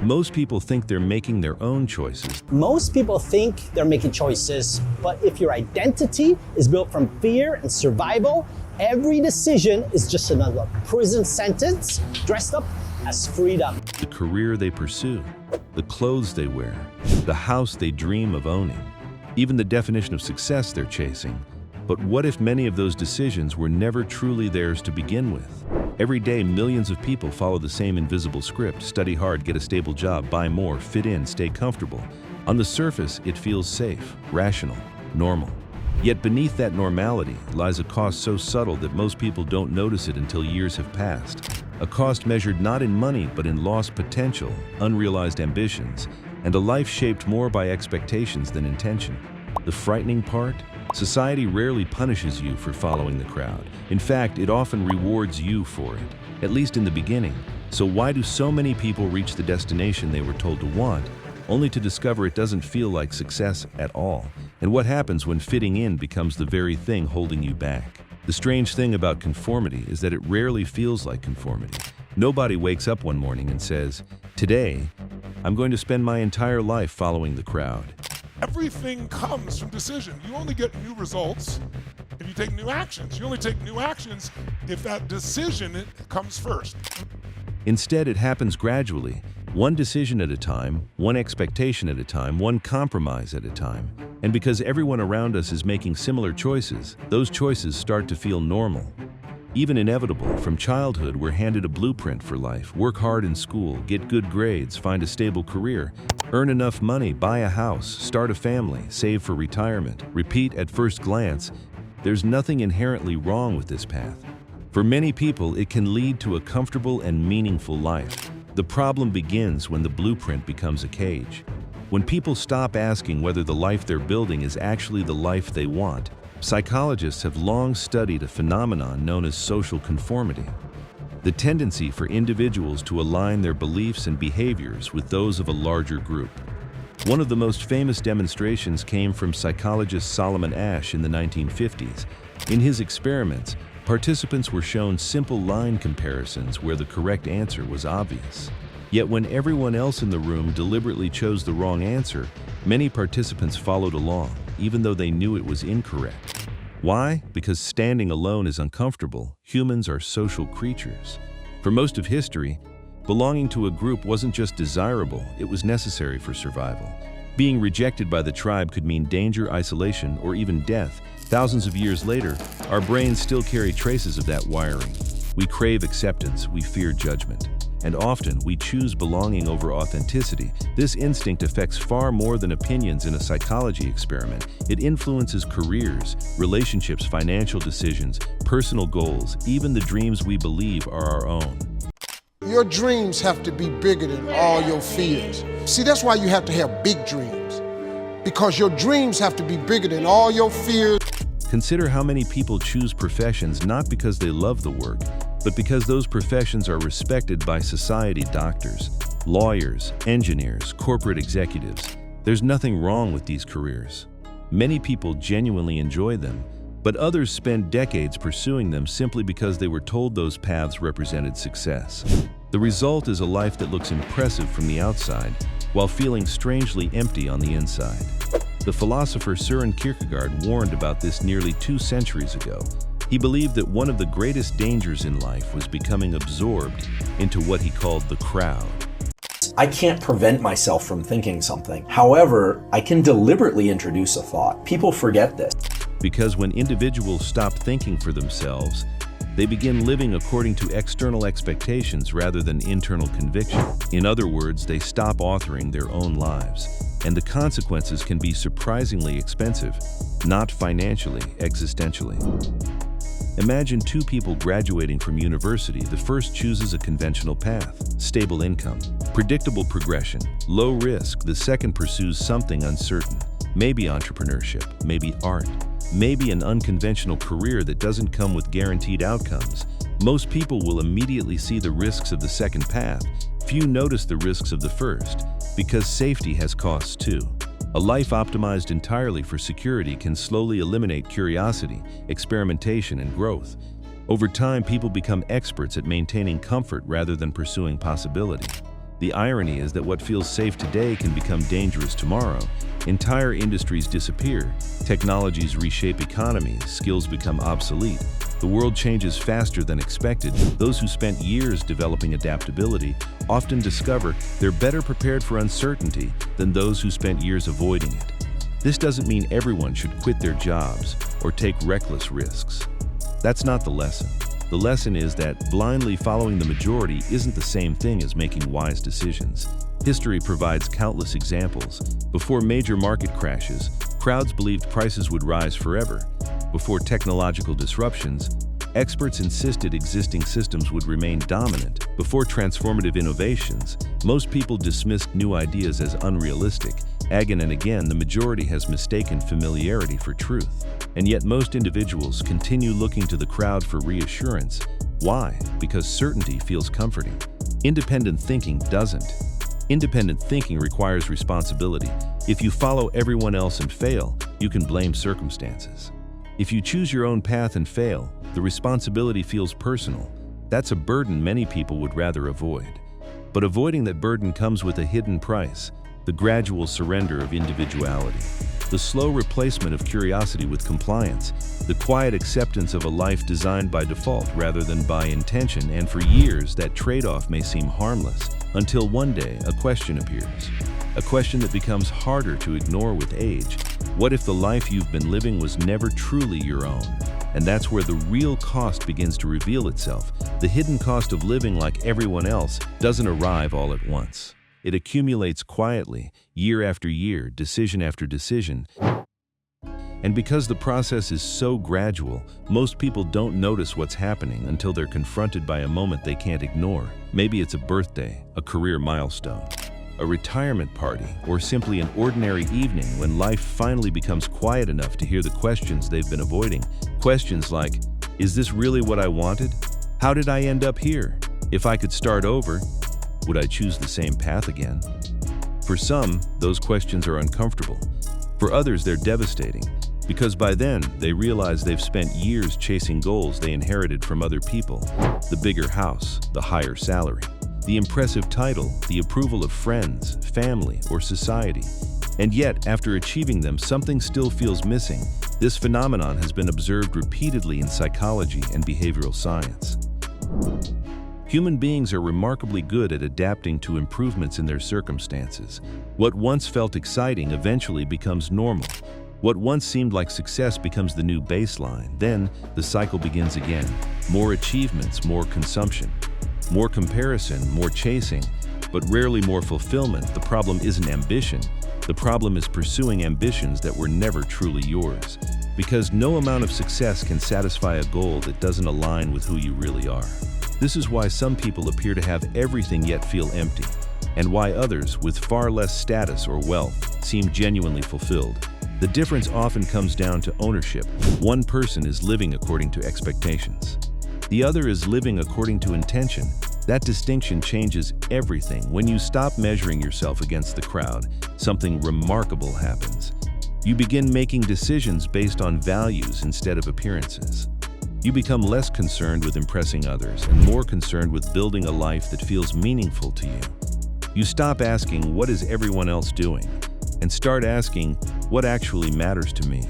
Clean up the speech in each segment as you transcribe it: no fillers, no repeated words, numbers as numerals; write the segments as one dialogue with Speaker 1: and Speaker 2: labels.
Speaker 1: Most people think they're making their own choices.
Speaker 2: Most people think they're making choices, but if your identity is built from fear and survival, every decision is just another prison sentence dressed up as freedom.
Speaker 1: The career they pursue, the clothes they wear, the house they dream of owning, even the definition of success they're chasing. But what if many of those decisions were never truly theirs to begin with? Every day, millions of people follow the same invisible script: study hard, get a stable job, buy more, fit in, stay comfortable. On the surface, it feels safe, rational, normal. Yet beneath that normality lies a cost so subtle that most people don't notice it until years have passed. A cost measured not in money, but in lost potential, unrealized ambitions, and a life shaped more by expectations than intention. The frightening part? Society rarely punishes you for following the crowd. In fact, it often rewards you for it, at least in the beginning. So why do so many people reach the destination they were told to want, only to discover it doesn't feel like success at all? And what happens when fitting in becomes the very thing holding you back? The strange thing about conformity is that it rarely feels like conformity. Nobody wakes up one morning and says, "Today, I'm going to spend my entire life following the crowd."
Speaker 3: Everything comes from decision. You only get new results if you take new actions. You only take new actions if that decision comes first.
Speaker 1: Instead, it happens gradually, one decision at a time, one expectation at a time, one compromise at a time. And because everyone around us is making similar choices, those choices start to feel normal. Even inevitable. From childhood, we're handed a blueprint for life: work hard in school, get good grades, find a stable career, earn enough money, buy a house, start a family, save for retirement. Repeat. At first glance, there's nothing inherently wrong with this path. For many people, it can lead to a comfortable and meaningful life. The problem begins when the blueprint becomes a cage. When people stop asking whether the life they're building is actually the life they want. Psychologists have long studied a phenomenon known as social conformity, the tendency for individuals to align their beliefs and behaviors with those of a larger group. One of the most famous demonstrations came from psychologist Solomon Asch in the 1950s. In his experiments, participants were shown simple line comparisons where the correct answer was obvious. Yet when everyone else in the room deliberately chose the wrong answer, many participants followed along, even though they knew it was incorrect. Why? Because standing alone is uncomfortable. Humans are social creatures. For most of history, belonging to a group wasn't just desirable, it was necessary for survival. Being rejected by the tribe could mean danger, isolation, or even death. Thousands of years later, our brains still carry traces of that wiring. We crave acceptance, we fear judgment. And often, we choose belonging over authenticity. This instinct affects far more than opinions in a psychology experiment. It influences careers, relationships, financial decisions, personal goals, even the dreams we believe are our own.
Speaker 4: Your dreams have to be bigger than all your fears. See, that's why you have to have big dreams, because your dreams have to be bigger than all your fears.
Speaker 1: Consider how many people choose professions not because they love the work, but because those professions are respected by society: doctors, lawyers, engineers, corporate executives. There's nothing wrong with these careers. Many people genuinely enjoy them, but others spend decades pursuing them simply because they were told those paths represented success. The result is a life that looks impressive from the outside, while feeling strangely empty on the inside. The philosopher Søren Kierkegaard warned about this nearly 2 centuries ago. He believed that one of the greatest dangers in life was becoming absorbed into what he called the crowd.
Speaker 5: I can't prevent myself from thinking something. However, I can deliberately introduce a thought. People forget this.
Speaker 1: Because when individuals stop thinking for themselves, they begin living according to external expectations rather than internal conviction. In other words, they stop authoring their own lives. And the consequences can be surprisingly expensive, not financially, existentially. Imagine 2 people graduating from university. The first chooses a conventional path: stable income, predictable progression, low risk. The second pursues something uncertain, maybe entrepreneurship, maybe art, maybe an unconventional career that doesn't come with guaranteed outcomes. Most people will immediately see the risks of the second path. Few notice the risks of the first, because safety has costs too. A life optimized entirely for security can slowly eliminate curiosity, experimentation, and growth. Over time, people become experts at maintaining comfort rather than pursuing possibility. The irony is that what feels safe today can become dangerous tomorrow. Entire industries disappear, technologies reshape economies, skills become obsolete. The world changes faster than expected. Those who spent years developing adaptability often discover they're better prepared for uncertainty than those who spent years avoiding it. This doesn't mean everyone should quit their jobs or take reckless risks. That's not the lesson. The lesson is that blindly following the majority isn't the same thing as making wise decisions. History provides countless examples. Before major market crashes, crowds believed prices would rise forever. Before technological disruptions, experts insisted existing systems would remain dominant. Before transformative innovations, most people dismissed new ideas as unrealistic. Again and again, the majority has mistaken familiarity for truth. And yet most individuals continue looking to the crowd for reassurance. Why? Because certainty feels comforting. Independent thinking doesn't. Independent thinking requires responsibility. If you follow everyone else and fail, you can blame circumstances. If you choose your own path and fail, the responsibility feels personal. That's a burden many people would rather avoid. But avoiding that burden comes with a hidden price: the gradual surrender of individuality, the slow replacement of curiosity with compliance, the quiet acceptance of a life designed by default rather than by intention. And for years, that trade-off may seem harmless, until one day a question appears. A question that becomes harder to ignore with age. What if the life you've been living was never truly your own? And that's where the real cost begins to reveal itself. The hidden cost of living like everyone else doesn't arrive all at once. It accumulates quietly, year after year, decision after decision. And because the process is so gradual, most people don't notice what's happening until they're confronted by a moment they can't ignore. Maybe it's a birthday, a career milestone, a retirement party, or simply an ordinary evening when life finally becomes quiet enough to hear the questions they've been avoiding. Questions like, is this really what I wanted? How did I end up here? If I could start over, would I choose the same path again? For some, those questions are uncomfortable. For others, they're devastating, because by then, they realize they've spent years chasing goals they inherited from other people. The bigger house, the higher salary, the impressive title, the approval of friends, family, or society. And yet, after achieving them, something still feels missing. This phenomenon has been observed repeatedly in psychology and behavioral science. Human beings are remarkably good at adapting to improvements in their circumstances. What once felt exciting eventually becomes normal. What once seemed like success becomes the new baseline. Then, the cycle begins again. More achievements, more consumption. More comparison, more chasing, but rarely more fulfillment. The problem isn't ambition. The problem is pursuing ambitions that were never truly yours. Because no amount of success can satisfy a goal that doesn't align with who you really are. This is why some people appear to have everything yet feel empty, and why others, with far less status or wealth, seem genuinely fulfilled. The difference often comes down to ownership. One person is living according to expectations. The other is living according to intention. That distinction changes everything. When you stop measuring yourself against the crowd, something remarkable happens. You begin making decisions based on values instead of appearances. You become less concerned with impressing others and more concerned with building a life that feels meaningful to you. You stop asking, what is everyone else doing? And start asking, what actually matters to me?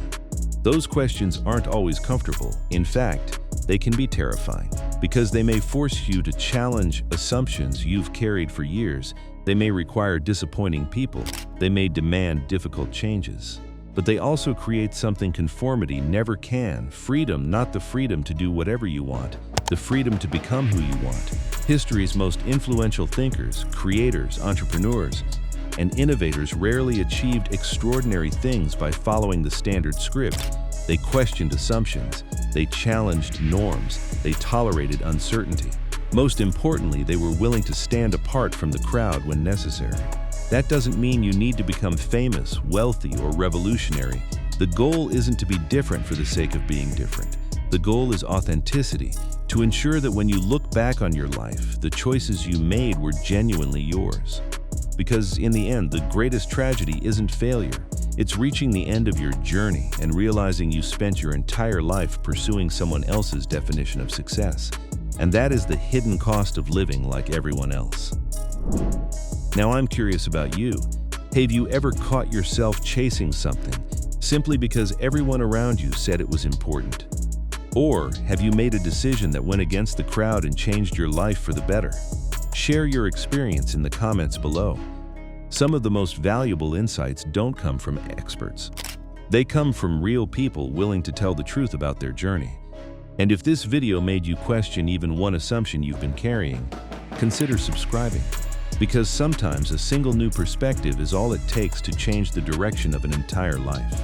Speaker 1: Those questions aren't always comfortable. In fact, they can be terrifying because they may force you to challenge assumptions you've carried for years. They may require disappointing people. They may demand difficult changes. But they also create something conformity never can: freedom, not the freedom to do whatever you want, the freedom to become who you want. History's most influential thinkers, creators, entrepreneurs, and innovators rarely achieved extraordinary things by following the standard script. They questioned assumptions, they challenged norms, they tolerated uncertainty. Most importantly, they were willing to stand apart from the crowd when necessary. That doesn't mean you need to become famous, wealthy, or revolutionary. The goal isn't to be different for the sake of being different. The goal is authenticity, to ensure that when you look back on your life, the choices you made were genuinely yours. Because in the end, the greatest tragedy isn't failure. It's reaching the end of your journey and realizing you spent your entire life pursuing someone else's definition of success. And that is the hidden cost of living like everyone else. Now I'm curious about you. Have you ever caught yourself chasing something simply because everyone around you said it was important? Or have you made a decision that went against the crowd and changed your life for the better? Share your experience in the comments below. Some of the most valuable insights don't come from experts. They come from real people willing to tell the truth about their journey. And if this video made you question even one assumption you've been carrying, consider subscribing. Because sometimes a single new perspective is all it takes to change the direction of an entire life.